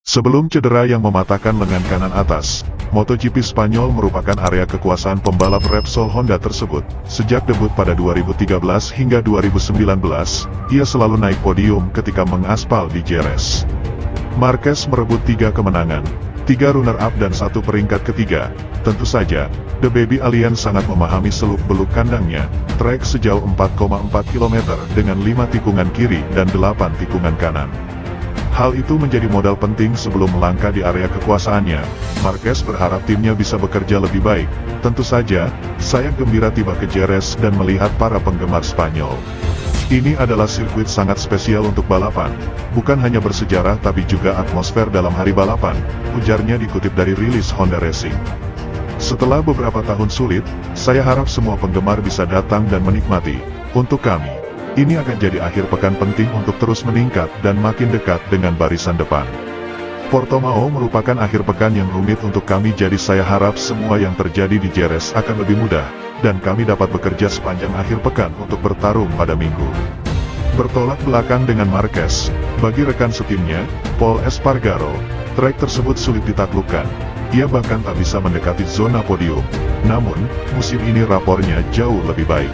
Sebelum cedera yang mematahkan lengan kanan atas, MotoGP Spanyol merupakan area kekuasaan pembalap Repsol Honda tersebut. Sejak debut pada 2013 hingga 2019, ia selalu naik podium ketika mengaspal di Jerez. Marquez merebut 3 kemenangan, 3 runner-up dan 1 peringkat ketiga. Tentu saja, The Baby Alien sangat memahami seluk-beluk kandangnya, trek sejauh 4,4 km dengan 5 tikungan kiri dan 8 tikungan kanan. Hal itu menjadi modal penting sebelum melangkah di area kekuasaannya. Marquez berharap timnya bisa bekerja lebih baik. Tentu saja, saya gembira tiba ke Jerez dan melihat para penggemar Spanyol. Ini adalah sirkuit sangat spesial untuk balapan. Bukan hanya bersejarah tapi juga atmosfer dalam hari balapan, ujarnya dikutip dari rilis Honda Racing. Setelah beberapa tahun sulit, saya harap semua penggemar bisa datang dan menikmati. Untuk kami, ini akan jadi akhir pekan penting untuk terus meningkat dan makin dekat dengan barisan depan. Portimao merupakan akhir pekan yang rumit untuk kami, jadi saya harap semua yang terjadi di Jerez akan lebih mudah, dan kami dapat bekerja sepanjang akhir pekan untuk bertarung pada Minggu. Bertolak belakang dengan Marquez, bagi rekan setimnya, Pol Espargaro, trek tersebut sulit ditaklukkan. Ia bahkan tak bisa mendekati zona podium. Namun, musim ini rapornya jauh lebih baik.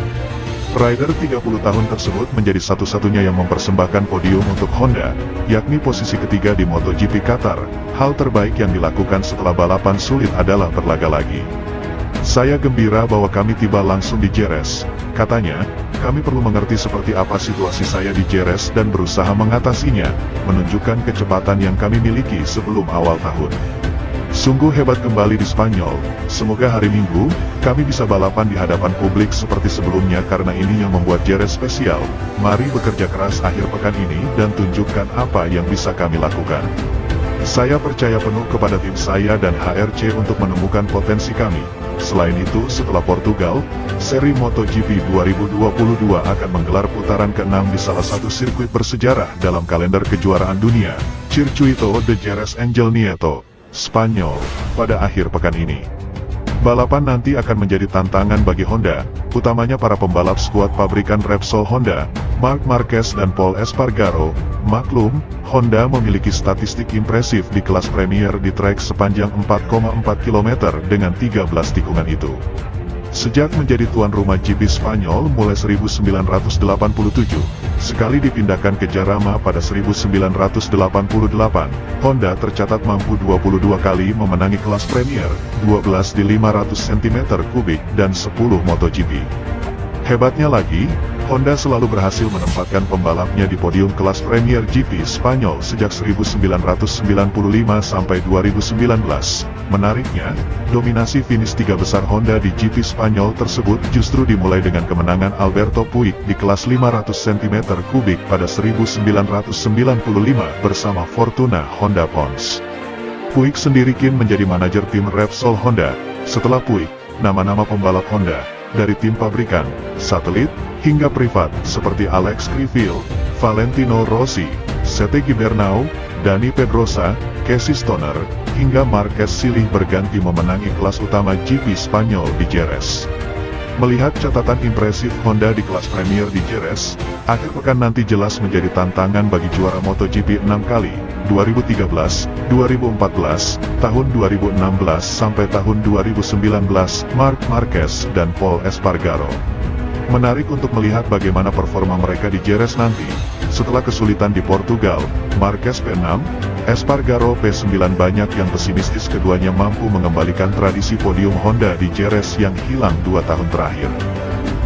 Rider 30 tahun tersebut menjadi satu-satunya yang mempersembahkan podium untuk Honda, yakni posisi ketiga di MotoGP Qatar. Hal terbaik yang dilakukan setelah balapan sulit adalah berlaga lagi. Saya gembira bahwa kami tiba langsung di Jerez, katanya. Kami perlu mengerti seperti apa situasi saya di Jerez dan berusaha mengatasinya, menunjukkan kecepatan yang kami miliki sebelum awal tahun. Sungguh hebat kembali di Spanyol. Semoga hari Minggu, kami bisa balapan di hadapan publik seperti sebelumnya karena ini yang membuat Jerez spesial. Mari bekerja keras akhir pekan ini dan tunjukkan apa yang bisa kami lakukan. Saya percaya penuh kepada tim saya dan HRC untuk menemukan potensi kami. Selain itu, setelah Portugal, seri MotoGP 2022 akan menggelar putaran ke-6 di salah satu sirkuit bersejarah dalam kalender kejuaraan dunia, Circuito de Jerez Angel Nieto, Spanyol, pada akhir pekan ini. Balapan nanti akan menjadi tantangan bagi Honda, utamanya para pembalap skuad pabrikan Repsol Honda, Marc Marquez dan Pol Espargaro. Maklum, Honda memiliki statistik impresif di kelas Premier di trek sepanjang 4,4 km dengan 13 tikungan itu. Sejak menjadi tuan rumah GP Spanyol mulai 1987, sekali dipindahkan ke Jarama pada 1988, Honda tercatat mampu 22 kali memenangi kelas Premier, 12 di 500 cm3 dan 10 MotoGP. Hebatnya lagi, Honda selalu berhasil menempatkan pembalapnya di podium kelas Premier GP Spanyol sejak 1995 sampai 2019. Menariknya, dominasi finish 3 besar Honda di GP Spanyol tersebut justru dimulai dengan kemenangan Alberto Puig di kelas 500 cm3 pada 1995 bersama Fortuna Honda Pons. Puig sendiri kini menjadi manajer tim Repsol Honda. Setelah Puig, nama-nama pembalap Honda, dari tim pabrikan, satelit, hingga privat, seperti Alex Criville, Valentino Rossi, Sete Gibernau, Dani Pedrosa, Casey Stoner, hingga Marquez silih berganti memenangi kelas utama GP Spanyol di Jerez. Melihat catatan impresif Honda di kelas Premier di Jerez, akhir pekan nanti jelas menjadi tantangan bagi juara MotoGP 6 kali, 2013, 2014, tahun 2016 sampai tahun 2019, Marc Marquez dan Pol Espargaro. Menarik untuk melihat bagaimana performa mereka di Jerez nanti. Setelah kesulitan di Portugal, Marquez P6, Espargaro P9, banyak yang pesimistis keduanya mampu mengembalikan tradisi podium Honda di Jerez yang hilang 2 tahun terakhir.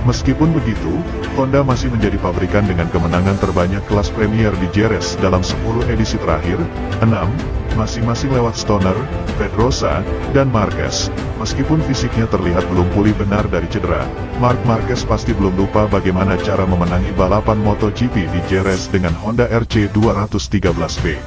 Meskipun begitu, Honda masih menjadi pabrikan dengan kemenangan terbanyak kelas Premier di Jerez dalam 10 edisi terakhir, 6, masing-masing lewat Stoner, Pedrosa, dan Marquez. Meskipun fisiknya terlihat belum pulih benar dari cedera, Marc Marquez pasti belum lupa bagaimana cara memenangi balapan MotoGP di Jerez dengan Honda RC 213V.